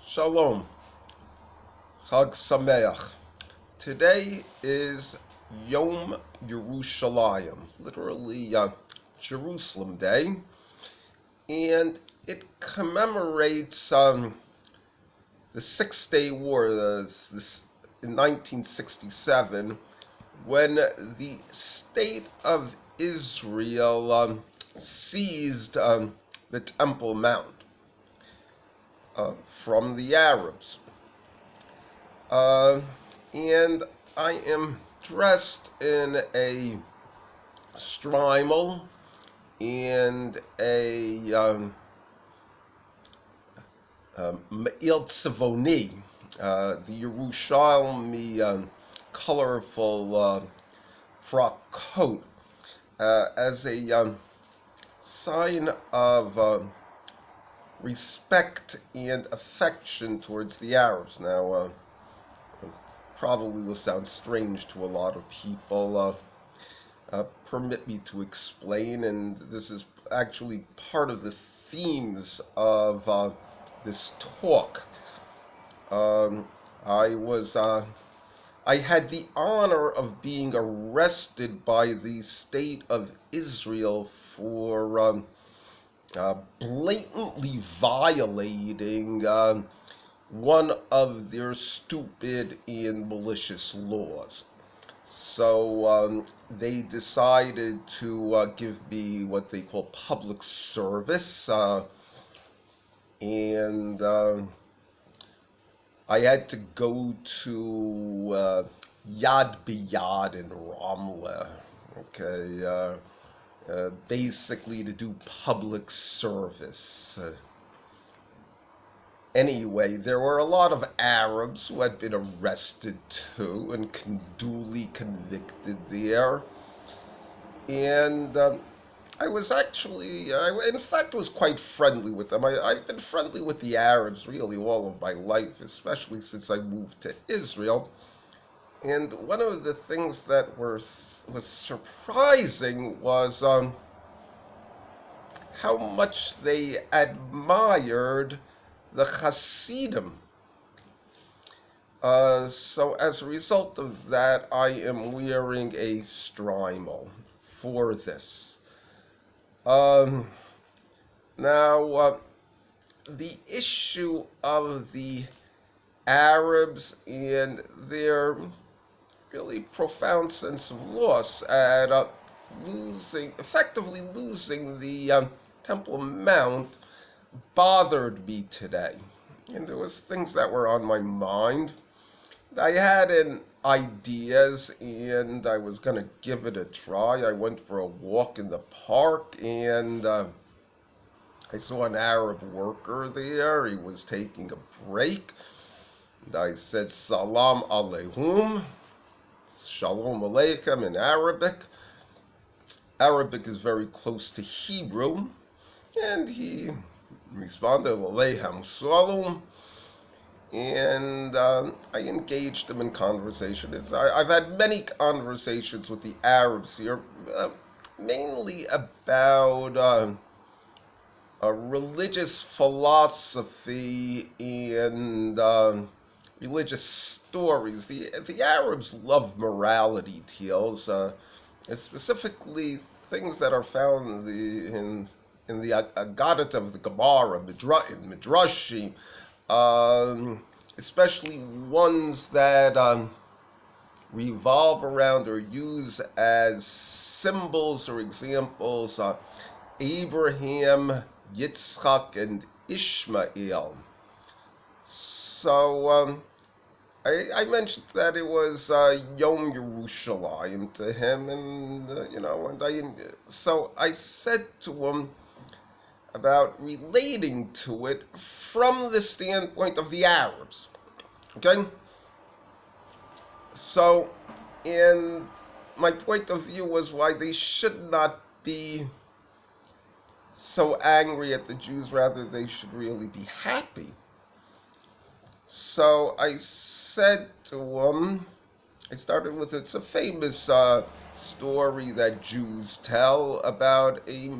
Shalom, Chag Sameach. Today is Yom Yerushalayim, literally Jerusalem Day, and it commemorates the Six-Day War in 1967, when the state of Israel seized the Temple Mount from the Arabs. And I am dressed in a strimal and a Ma'il Tzivoni, the Yerushalmi colorful frock coat, as a sign of respect and affection towards the Arabs. Now, it probably will sound strange to a lot of people. Permit me to explain, and this is actually part of the themes of this talk. I had the honor of being arrested by the state of Israel for blatantly violating one of their stupid and malicious laws. So they decided to give me what they call public service, and I had to go to Yad B'Yad in Ramleh, okay, basically to do public service. Anyway, there were a lot of Arabs who had been arrested too and duly convicted there. And I was actually, in fact, was quite friendly with them. I've been friendly with the Arabs really all of my life, especially since I moved to Israel. And one of the things that was surprising was how much they admired the Hasidim. So as a result of that, I am wearing a strimal for this. Now, the issue of the Arabs and their really profound sense of loss at effectively losing the Temple Mount bothered me today. And there was things that were on my mind. I had ideas, and I was going to give it a try. I went for a walk in the park, and I saw an Arab worker there. He was taking a break. And I said, Salam Aleichem, Shalom Aleichem in Arabic. Arabic is very close to Hebrew. And he responded, Aleichem Shalom. And I engaged him in conversation. I've had many conversations with the Arabs here, mainly about religious philosophy and religious stories. The Arabs love morality tales, specifically things that are found in the Agadat of the Gemara, in Midrashim. Especially ones that revolve around or use as symbols or examples Abraham, Yitzchak, and Ishmael. So I mentioned that it was Yom Yerushalayim to him, and so I said to him about relating to it from the standpoint of the Arabs. Okay? So, and my point of view was why they should not be so angry at the Jews, rather they should really be happy. So I said to him, I started with, it's a famous story that Jews tell about a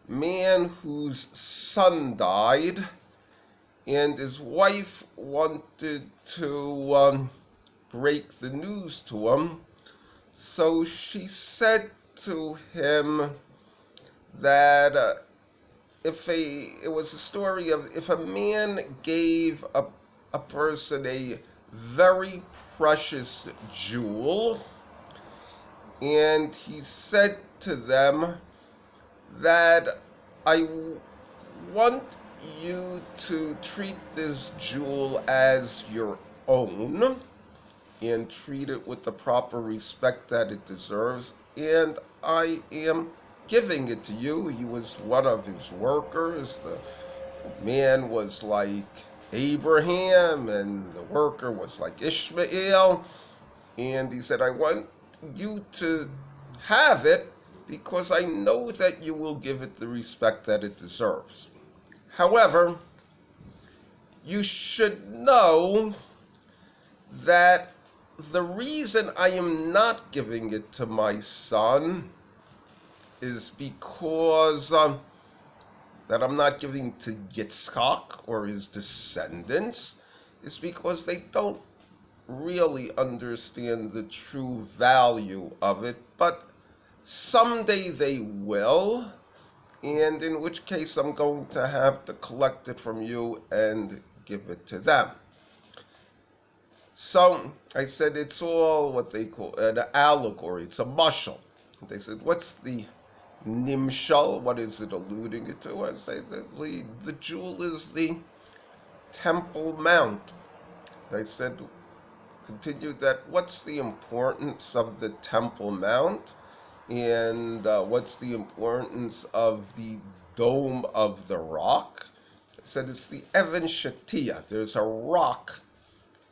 man whose son died, and his wife wanted to break the news to him. So she said to him that it was a story of if a man gave a person a very precious jewel, and he said to them that I want you to treat this jewel as your own and treat it with the proper respect that it deserves, and I am giving it to you. He was one of his workers. The man was like Abraham, and the worker was like Ishmael. And he said, I want you to have it because I know that you will give it the respect that it deserves. However, you should know that the reason I am not giving it to my son is because that I'm not giving to Yitzchak or his descendants is because they don't really understand the true value of it, but someday they will, and in which case I'm going to have to collect it from you and give it to them. So I said it's all what they call an allegory. It's a mashal. They said, what's the nimshal? What is it alluding to? I say that the jewel is the Temple Mount. They said, continued that what's the importance of the Temple Mount, and what's the importance of the Dome of the Rock? They said it's the Even Shatia. There's a rock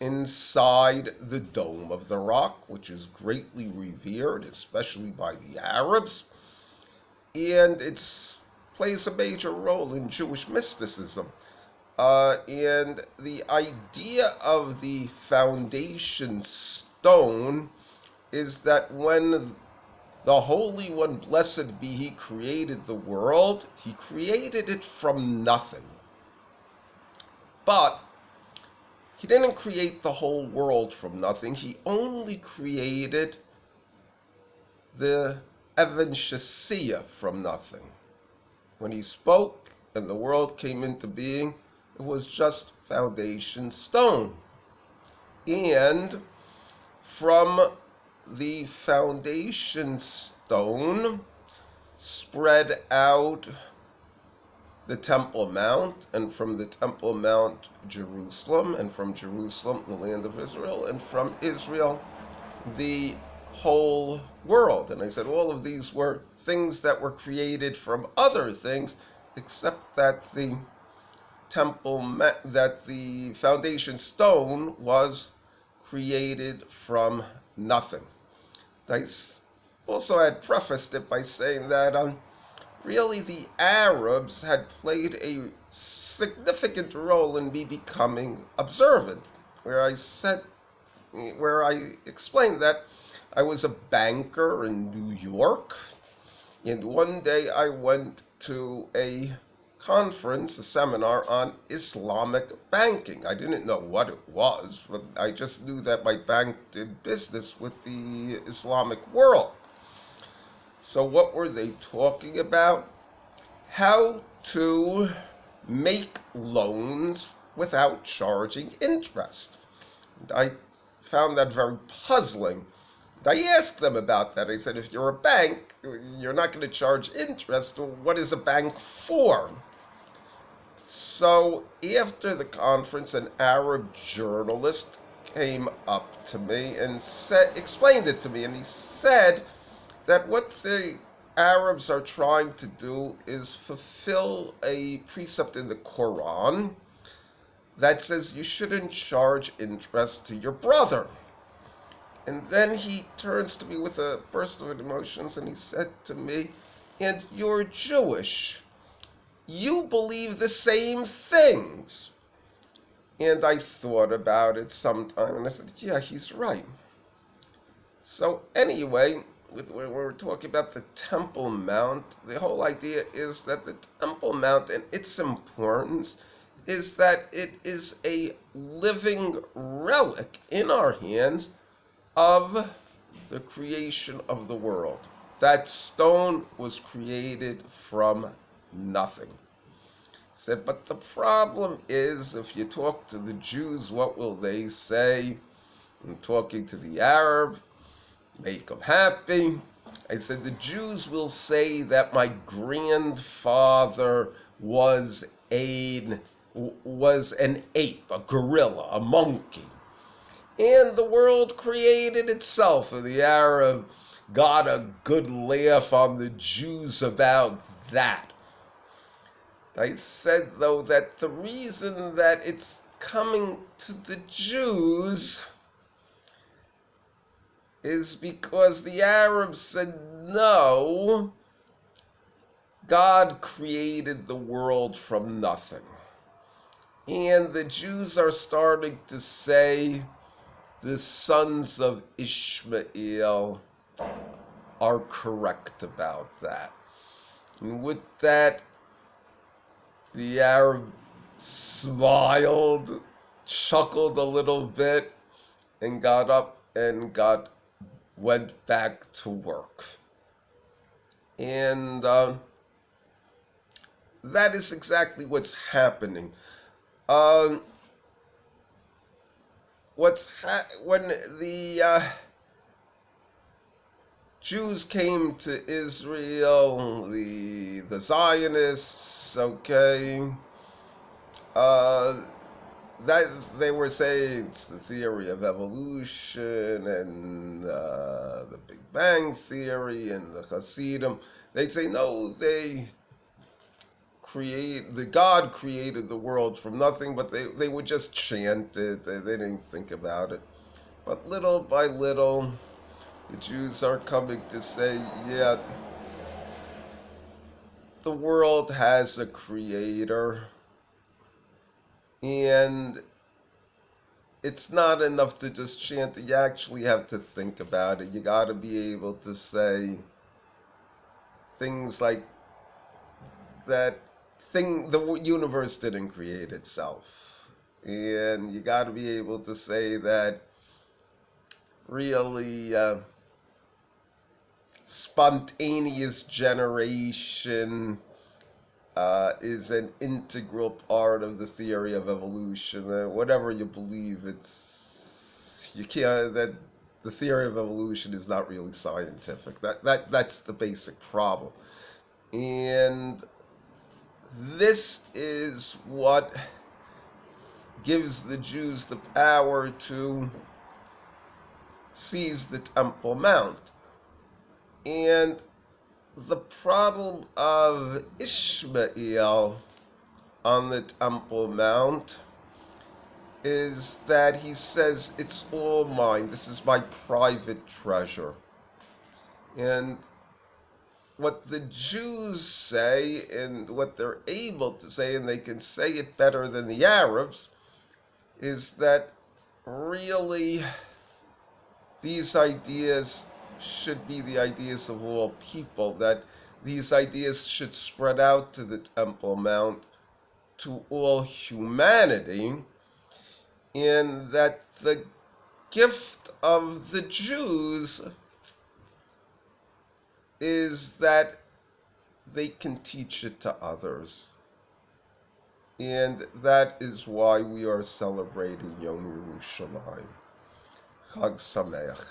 inside the Dome of the Rock, which is greatly revered, especially by the Arabs, and it plays a major role in Jewish mysticism. And the idea of the foundation stone is that when the Holy One, blessed be He, created the world, He created it from nothing. But He didn't create the whole world from nothing. He only created the Even Shasia from nothing. When He spoke and the world came into being, it was just foundation stone. And from the foundation stone spread out the Temple Mount, and from the Temple Mount, Jerusalem, and from Jerusalem, the land of Israel, and from Israel, the whole world. And I said all of these were things that were created from other things, except that the the foundation stone was created from nothing. I also had prefaced it by saying that really the Arabs had played a significant role in me becoming observant, where I explained that I was a banker in New York, and one day I went to a conference, a seminar on Islamic banking. I didn't know what it was, but I just knew that my bank did business with the Islamic world. So what were they talking about? How to make loans without charging interest. And I found that very puzzling. I asked them about that. I said, if you're a bank, you're not going to charge interest. What is a bank for? So after the conference, an Arab journalist came up to me and explained it to me. And he said that what the Arabs are trying to do is fulfill a precept in the Quran that says you shouldn't charge interest to your brother. And then he turns to me with a burst of emotions and he said to me, and you're Jewish. You believe the same things. And I thought about it sometime and I said, yeah, he's right. So anyway, when we're talking about the Temple Mount, the whole idea is that the Temple Mount and its importance is that it is a living relic in our hands of the creation of the world. That stone was created from nothing. Said, but the problem is, if you talk to the Jews, what will they say? I'm talking to the Arab, make them happy. I said, the Jews will say that my grandfather was an ape, a gorilla, a monkey. And the world created itself. And the Arab got a good laugh on the Jews about that. I said, though, that the reason that it's coming to the Jews is because the Arabs said, no, God created the world from nothing. And the Jews are starting to say the sons of Ishmael are correct about that. And with that, the Arab smiled, chuckled a little bit, and got up and went back to work. And that is exactly what's happening. When the Jews came to Israel, the Zionists, okay, that they were saying it's the theory of evolution and the Big Bang theory and the Hasidim. They'd say no, God created the world from nothing, but they would just chant it. They didn't think about it. But little by little, the Jews are coming to say, yeah, the world has a creator, and it's not enough to just chant it. You actually have to think about it. You got to be able to say things like that the universe didn't create itself. And you got to be able to say that really spontaneous generation is an integral part of the theory of evolution. Whatever you believe, you can't, that the theory of evolution is not really scientific. That's the basic problem. And this is what gives the Jews the power to seize the Temple Mount. And the problem of Ishmael on the Temple Mount is that he says, it's all mine. This is my private treasure. And what the Jews say, and what they're able to say, and they can say it better than the Arabs, is that really these ideas should be the ideas of all people, that these ideas should spread out to the Temple Mount, to all humanity, and that the gift of the Jews is that they can teach it to others. And that is why we are celebrating Yom Yerushalayim. Chag Sameach.